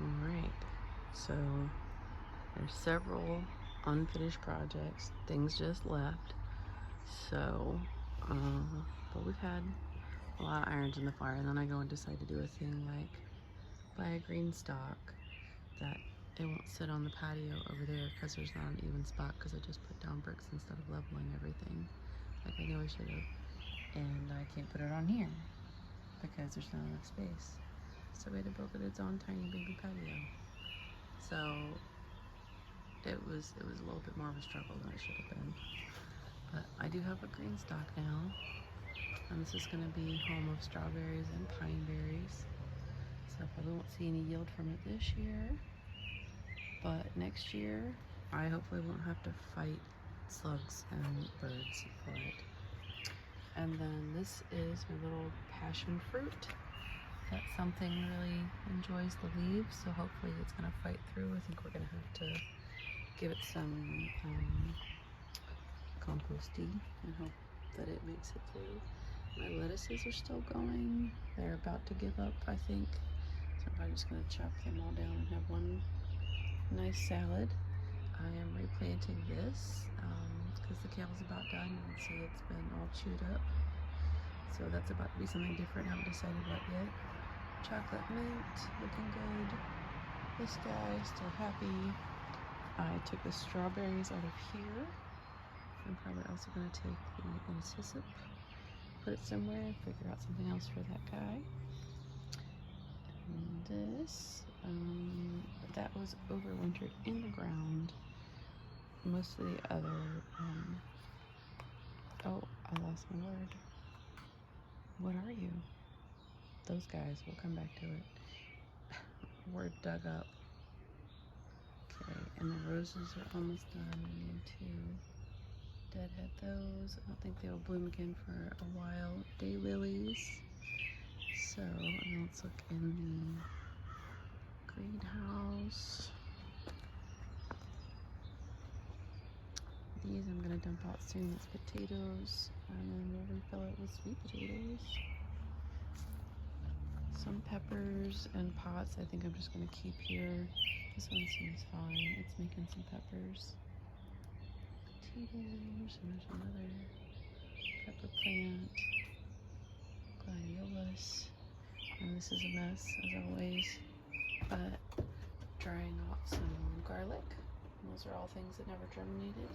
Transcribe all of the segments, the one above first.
Alright, so there's several unfinished projects. Things just left. So, but we've had a lot of irons in the fire, and then I go and decide to do a thing like buy a green stock that it won't sit on the patio over there because there's not an even spot because I just put down bricks instead of leveling everything like I knew I should have. And I can't put it on here because there's not enough space. So we had to build it its own tiny baby patio. So it was a little bit more of a struggle than it should have been. But I do have a green stock now, and this is going to be home of strawberries and pine berries. So I probably won't see any yield from it this year, but next year I hopefully won't have to fight slugs and birds for it. And then this is my little passion fruit. That's something really enjoys the leaves, so hopefully it's going to fight through. I think we're going to have to give it some composting and hope that it makes it through. My lettuces are still going. They're about to give up, I think. So I'm just going to chop them all down and have one nice salad. I am replanting this because the kale's about done. You can see it's been all chewed up. So that's about to be something different. I haven't decided what yet. Chocolate mint, looking good. This guy is still happy. I took the strawberries out of here. I'm probably also going to take the incisip, put it somewhere, and figure out something else for that guy. And this, that was overwintered in the ground. Most of the other, oh, I lost my word. What are you? Those guys, we'll come back to it. Were dug up. Okay, and the roses are almost done. We need to deadhead those. I don't think they will bloom again for a while. Daylilies. So, let's look in the greenhouse. These I'm going to dump out soon. It's potatoes, and then we'll refill it with sweet potatoes. Some peppers and pots I think I'm just going to keep here. This one seems fine. It's making some peppers. Potatoes, and there's another pepper plant. Gladiolus. And this is a mess, as always. But drying off some garlic. Those are all things that never germinated.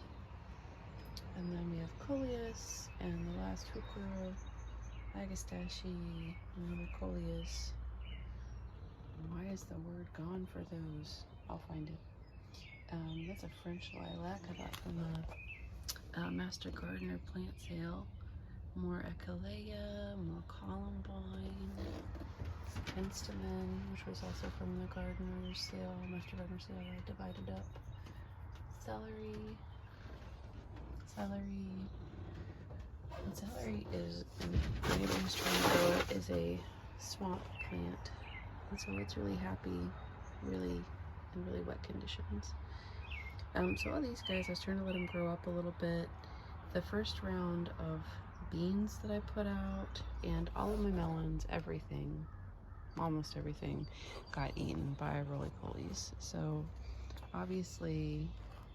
And then we have coleus, and the last heuchera, agastache, another coleus. Why is the word gone for those? I'll find it. That's a French lilac I got from the Master Gardener plant sale. More echinacea, more columbine, penstemon, which was also from the gardener's sale, Master Gardener sale. I divided up. Celery. And celery is, anybody who's trying to grow it, is a swamp plant. And so it's really happy, really, in really wet conditions. So all these guys, I was trying to let them grow up a little bit. The first round of beans that I put out, and all of my melons, everything, almost everything, got eaten by roly-polies. So obviously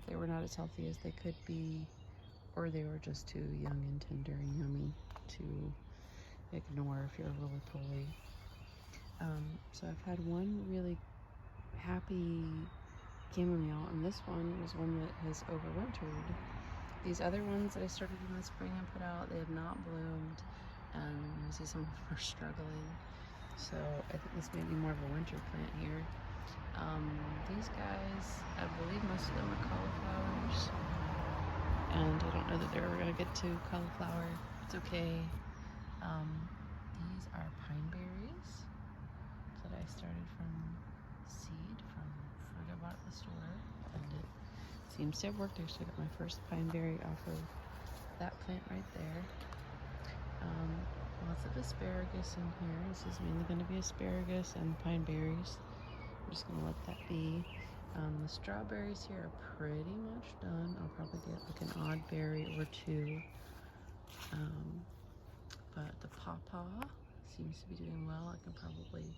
they were not as healthy as they could be, or they were just too young and tender and yummy to ignore if you're a roly-poly. So I've had one really happy chamomile, and this one was one that has overwintered. These other ones that I started in the spring and put out, they have not bloomed, and you see some of them are struggling. So I think this may be more of a winter plant here. These guys, I believe most of them are cauliflowers, and I don't know that they're ever going to get to cauliflower. It's okay. These are pine berries that I started from seed from fruit I bought at the store, and it seems to have worked. I actually got my first pine berry off of that plant right there. Lots of asparagus in here. This is mainly going to be asparagus and pine berries. I'm just going to let that be. The strawberries here are pretty much done. I'll probably get like an odd berry or two. But the pawpaw seems to be doing well. I can probably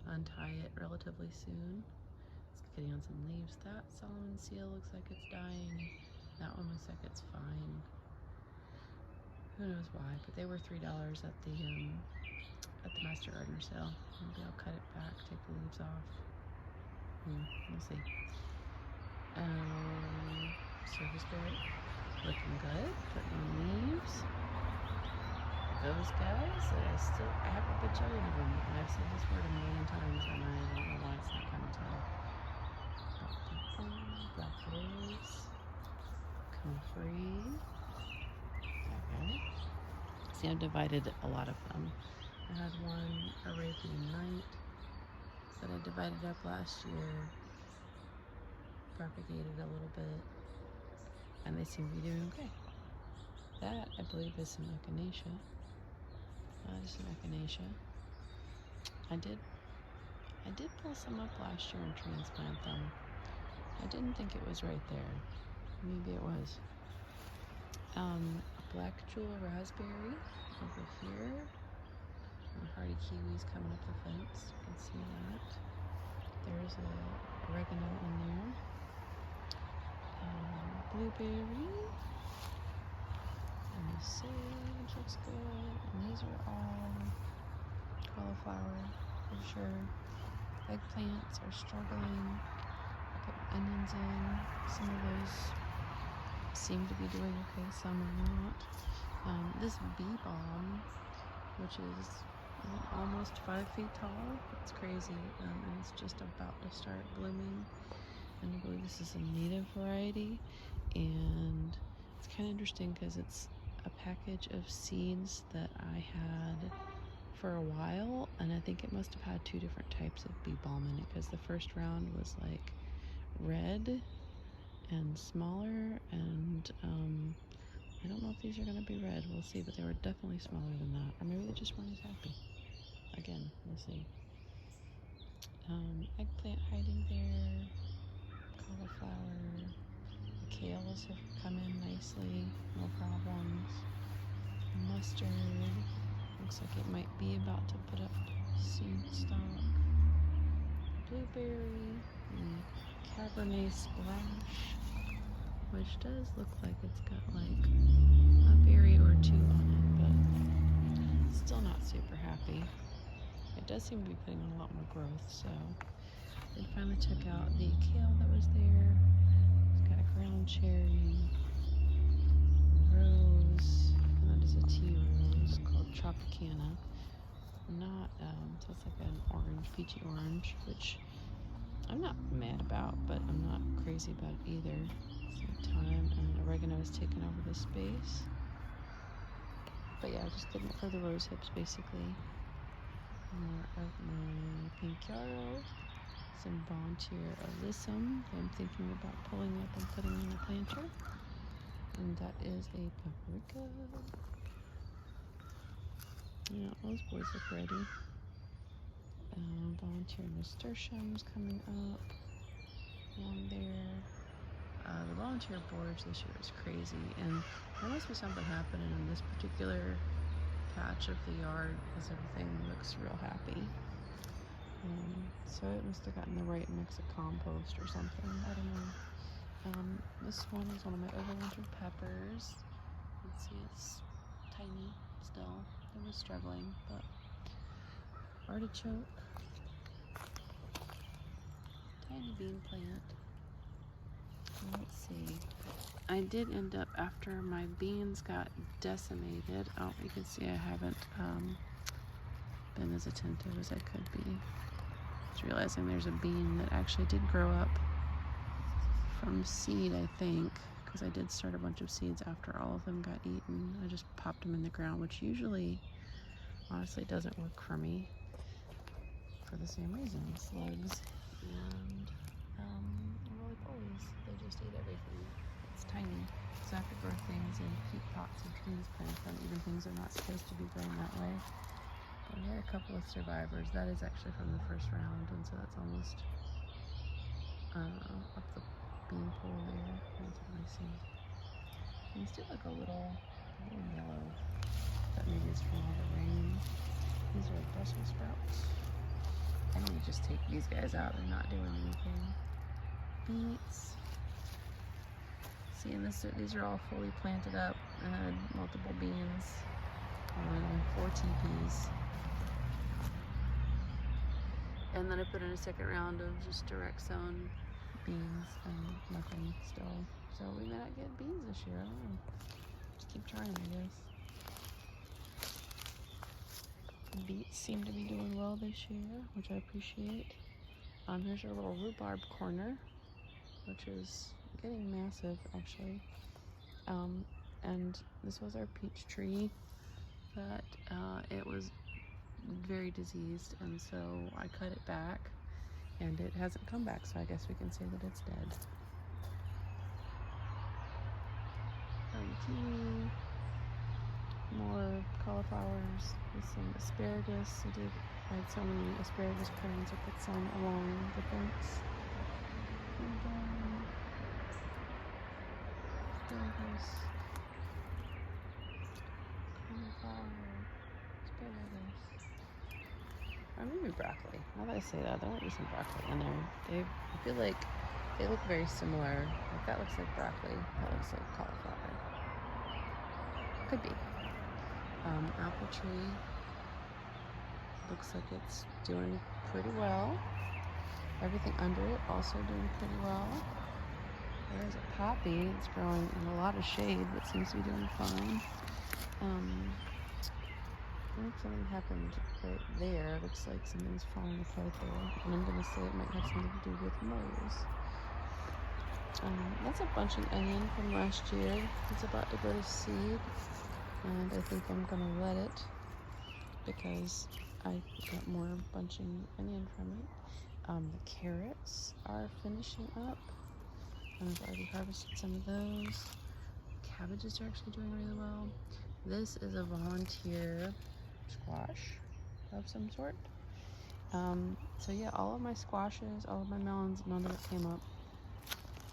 untie it relatively soon. It's getting on some leaves. That Solomon seal looks like it's dying. That one looks like it's fine. Who knows why? But they were $3 at the Master Gardener sale. Maybe I'll cut it back, take the leaves off. We'll see. Serviceberry, looking good. Putting on leaves. Those guys, I have a bajillion of them, and I've said this word a million times, and I don't know why it's not coming to me. Black rose, comfrey. Okay. See, I've divided a lot of them. I had one Arabian Night that I divided up last year, propagated a little bit, and they seem to be doing okay. That, I believe, is some echinacea. That is some echinacea. I did pull some up last year and transplant them. I didn't think it was right there. Maybe it was. Black Jewel Raspberry over here. And hardy kiwis coming up the fence. You can see that. There's a oregano in there. Blueberry. And the sage looks good. And these are all cauliflower for sure. Eggplants are struggling. I put onions in. Some of those seem to be doing okay, some are not. This bee balm, which is almost 5 feet tall, it's crazy, and it's just about to start blooming. And I believe this is a native variety, and it's kind of interesting because it's a package of seeds that I had for a while, and I think it must have had 2 different types of bee balm in it, because the first round was like red and smaller, and I don't know if these are going to be red, we'll see, but they were definitely smaller than that, or maybe they just weren't as happy. Again, we'll see. Eggplant hiding there, cauliflower, the kales have come in nicely, no problems. Mustard, looks like it might be about to put up seed stock. Blueberry, and Cabernet Splash, which does look like it's got like a berry or 2 on it, but still not super happy. It does seem to be putting on a lot more growth, so I did finally check out the kale that was there. It's got a ground cherry, rose, and that is a tea rose called Tropicana. Not, so it's like an orange, peachy orange, which I'm not mad about, but I'm not crazy about it either. So thyme and oregano has taken over the space. But yeah, just getting it for the rose hips, basically. More of my pink yarrow, some Bontier alyssum that I'm thinking about pulling up and putting in the planter. And that is a paprika. Yeah, those boys look ready. Volunteer nasturtiums coming up along there. The volunteer borage this year is crazy, and there must be something happening in this particular patch of the yard because everything looks real happy. So it must have gotten the right mix of compost or something. I don't know. This one is one of my overwintered peppers. You can see it's tiny still. It was struggling, but artichoke, tiny bean plant. Let's see. I did end up, after my beans got decimated, oh, you can see I haven't been as attentive as I could be. Just realizing there's a bean that actually did grow up from seed, I think, because I did start a bunch of seeds after all of them got eaten. I just popped them in the ground, which usually, honestly, doesn't work for me for the same reason. Slugs and roly-polies, they just eat everything. It's tiny, so I have to grow things in peat pots and transplant them, even things are not supposed to be grown that way. But we had a couple of survivors. That is actually from the first round, and so that's almost up the bean pole there. You can't really see. These do look a little yellow, but maybe it's from all the rain. These are Brussels sprouts. Let me just take these guys out. They're not doing anything. Beets. See, and these are all fully planted up. I had multiple beans on 4 teepees. And then I put in a second round of just direct sown beans and nothing still. So we may not get beans this year. I don't know. Just keep trying, I guess. Beets seem to be doing well this year, which I appreciate. Here's our little rhubarb corner, which is getting massive actually. And this was our peach tree that it was very diseased, and so I cut it back, and it hasn't come back, so I guess we can say that it's dead. Kiwi, more cauliflowers with some asparagus. I had so many asparagus plants. I put some along the fence. And asparagus, cauliflower, asparagus. Or maybe broccoli. Now that I say that, there might be some broccoli in there. I feel like they look very similar. Like that looks like broccoli. That looks like cauliflower. Could be. Apple tree. Looks like it's doing pretty well. Everything under it also doing pretty well. There's a poppy that's growing in a lot of shade but seems to be doing fine. I think something happened right there. Looks like something's falling apart there. And I'm going to say it might have something to do with moles. That's a bunching onion from last year. It's about to go to seed. And I think I'm going to let it because I got more bunching onion from it. The carrots are finishing up. I've already harvested some of those. Cabbages are actually doing really well. This is a volunteer squash of some sort. So yeah, all of my squashes, all of my melons, none of it came up.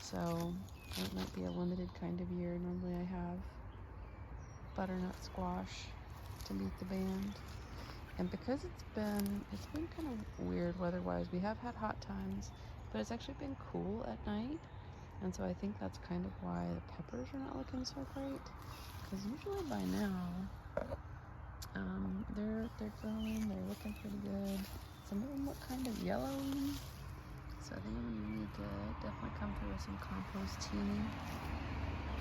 So it might be a limited kind of year. Normally I have butternut squash to beat the band. And because it's been kind of weird weather-wise. We have had hot times, but it's actually been cool at night. And so I think that's kind of why the peppers are not looking so great. Because usually by now, they're growing, they're looking pretty good. Some of them look kind of yellowy. So I think I'm gonna need to definitely come through with some compost tea.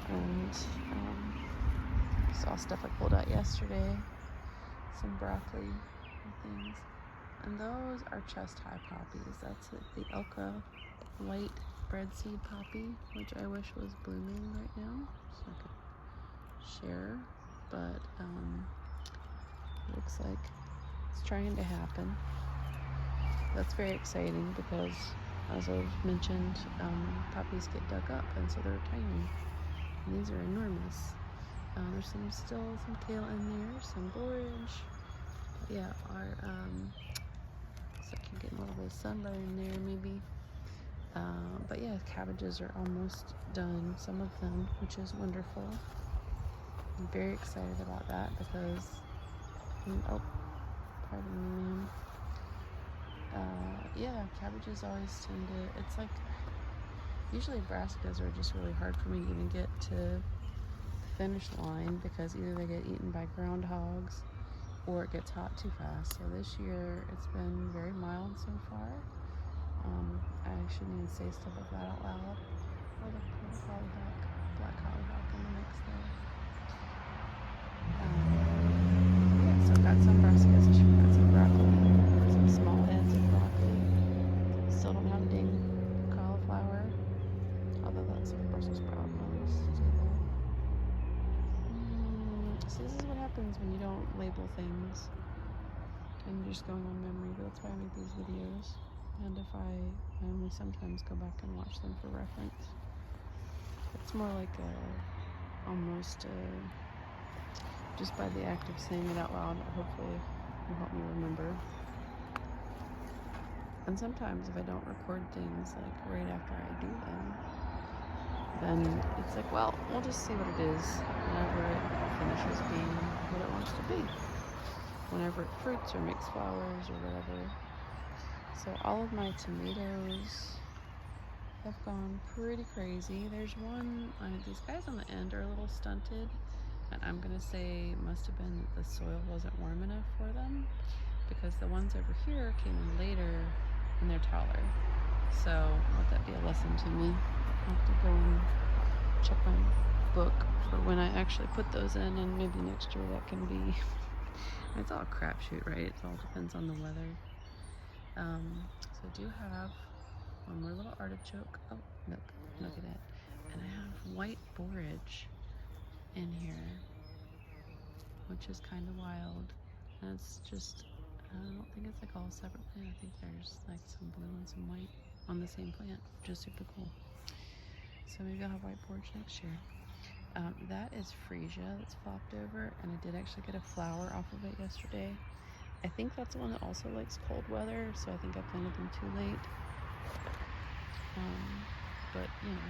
And saw stuff I pulled out yesterday. Some broccoli and things. And those are chest high poppies. That's the Elka white breadseed poppy, which I wish was blooming right now, so I could share. But looks like it's trying to happen. That's very exciting because, as I've mentioned, poppies get dug up, and so they're tiny. And these are enormous. There's still some kale in there, some borage. But yeah, our looks like you're getting a little bit of sunburn in there, maybe. But yeah, cabbages are almost done, some of them, which is wonderful. I'm very excited about that because, oh, pardon me, ma'am. Yeah, cabbages always tend to, it's like, usually brassicas are just really hard for me to even get to the finish line because either they get eaten by groundhogs or it gets hot too fast. So this year it's been very mild so far. I shouldn't even say stuff like that out loud. Oh, look, there's a hollyhock, black hollyhock in the mix there. Yeah, so I've got some brassicas this year, got some broccoli, some small heads of broccoli. Still don't have a dang cauliflower, although that's some Brussels sprout. I'll just say that. So this is what happens when you don't label things and you're just going on memory, but that's why I make these videos. And if I only sometimes go back and watch them for reference. It's more like almost just by the act of saying it out loud, hopefully will help me remember. And sometimes if I don't record things like right after I do them, then it's like, well, we'll just see what it is whenever it finishes being what it wants to be. Whenever it fruits or makes flowers or whatever. So all of my tomatoes have gone pretty crazy. There's one, these guys on the end are a little stunted, and I'm gonna say it must have been that the soil wasn't warm enough for them, because the ones over here came in later and they're taller. So let that be a lesson to me. I'll have to go and check my book for when I actually put those in, and maybe next year that can be it's all a crapshoot, right? It all depends on the weather. So I do have one more little artichoke. Oh, look at that. And I have white borage in here, which is kind of wild. And it's just, I don't think it's like all separate plant. I think there's like some blue and some white on the same plant, which is super cool. So maybe I'll have white borage next year. That is freesia that's flopped over, and I did actually get a flower off of it yesterday. I think that's the one that also likes cold weather, so I think I planted them too late. But you know,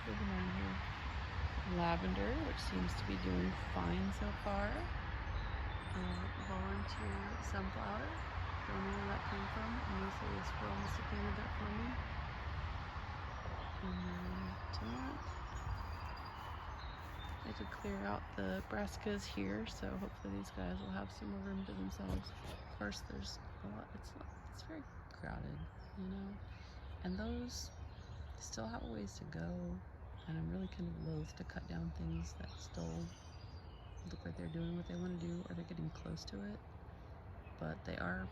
moving on here. Lavender, which seems to be doing fine so far. Volunteer sunflower. Don't know where that came from. Mostly a squirrel must have planted that for me. And then tomato. I did clear out the brassicas here, so hopefully these guys will have some more room to themselves. Of course, there's a lot. It's very crowded, you know. And those still have a ways to go, and I'm really kind of loath to cut down things that still look like they're doing what they want to do, or they're getting close to it. But they are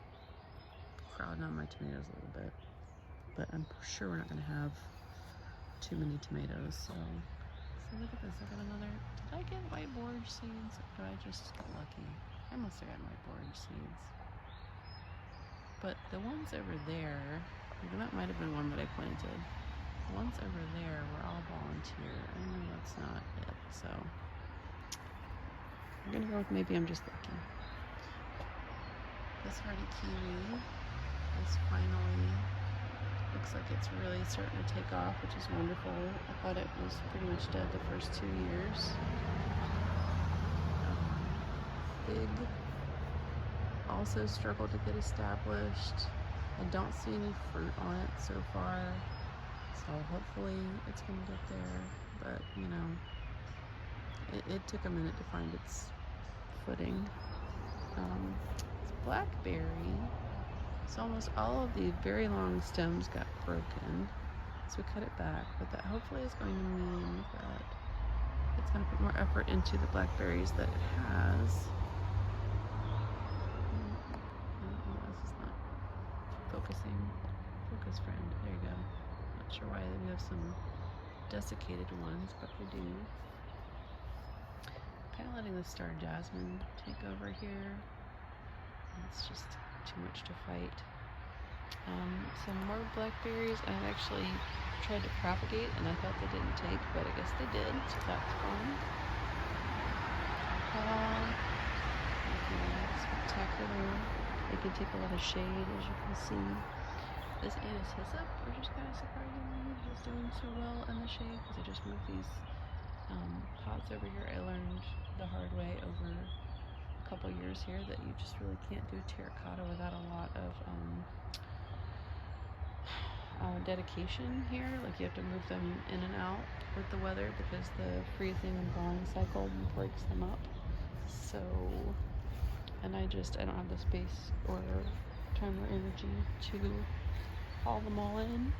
crowding on my tomatoes a little bit. But I'm sure we're not going to have too many tomatoes. So look at this. I got another. Did I get white borage seeds, or did I just get lucky? I must have gotten white borage seeds. But the ones over there, that might have been one that I planted. The ones over there were all volunteer. I know that's not it, so I'm gonna go with maybe I'm just lucky. This hardy kiwi is finally, looks like it's really starting to take off, which is wonderful. I thought it was pretty much dead the first 2 years. Fig also struggled to get established. I don't see any fruit on it so far, so hopefully it's gonna get there. But you know, it took a minute to find its footing. It's blackberry. So almost all of the very long stems got broken, so we cut it back. But that hopefully is going to mean that it's going to put more effort into the blackberries that it has. This is not focusing. Focus, friend. There you go. Not sure why we have some desiccated ones, but we do. Kind of letting the star jasmine take over here. It's just too much to fight. Some more blackberries. I actually tried to propagate, and I thought they didn't take, but I guess they did, so that's fun. Spectacular. They can take a lot of shade, as you can see. This Anise hyssop, which is kind of surprising, is doing so well in the shade, because I just moved these pots over here. I learned the hard way over a couple years here that you just really can't do terracotta without a lot of dedication here. Like, you have to move them in and out with the weather, because the freezing and thawing cycle breaks them up. So, and I don't have the space or time or energy to haul them all in.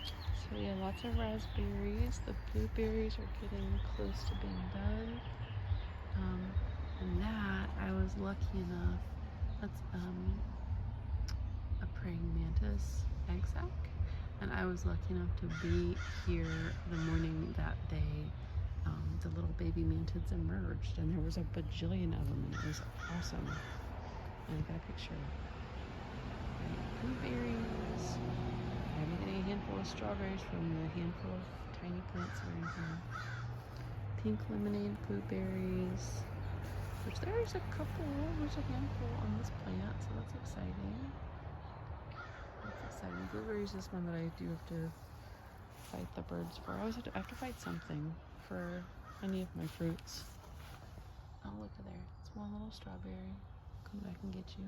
So yeah, lots of raspberries. The blueberries are getting close to being done. And that, I was lucky enough, that's a praying mantis egg sac. And I was lucky enough to be here the morning that the little baby mantids emerged, and there was a bajillion of them, and it was awesome. And I got a picture. Blueberries. I've been getting a handful of strawberries from the handful of tiny plants that are in here. Pink lemonade blueberries, which there's a handful on this plant, so that's exciting. Blueberries is one that I do have to fight the birds for. I always have to fight something for any of my fruits. Oh, look at there. It's one little strawberry. Come back and get you.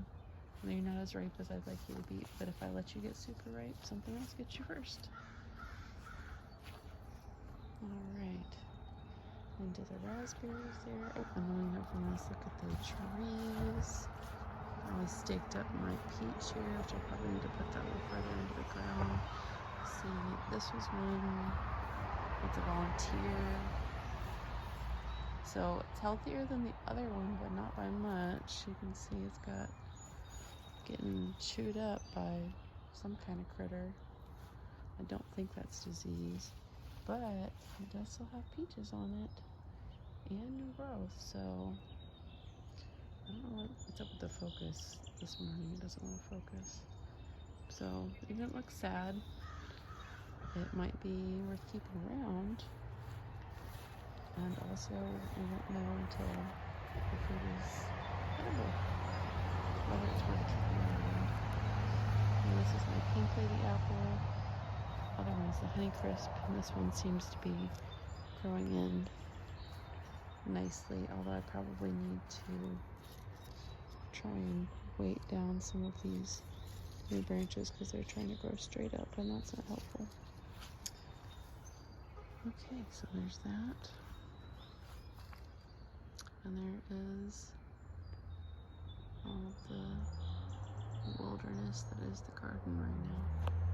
Maybe not as ripe as I'd like you to be, but if I let you get super ripe, something else gets you first. Alright. Into the raspberries there. Oh, and then we have a nice look at the trees. I staked up my peach here, which I probably need to put that a little further into the ground. See, this was one with a volunteer. So it's healthier than the other one, but not by much. You can see it's got getting chewed up by some kind of critter. I don't think that's disease, but it does still have peaches on it and new growth. So I don't know what's up with the focus this morning. It doesn't want to focus. So even it looks sad, it might be worth keeping around. And also, we won't know until the food is edible whether it's worth keeping around. And this is my pink lady apple. Other one's the Honeycrisp, and this one seems to be growing in nicely, although I probably need to try and weight down some of these new branches because they're trying to grow straight up, and that's not helpful. Okay, so there's that. And there is all of the wilderness that is the garden right now.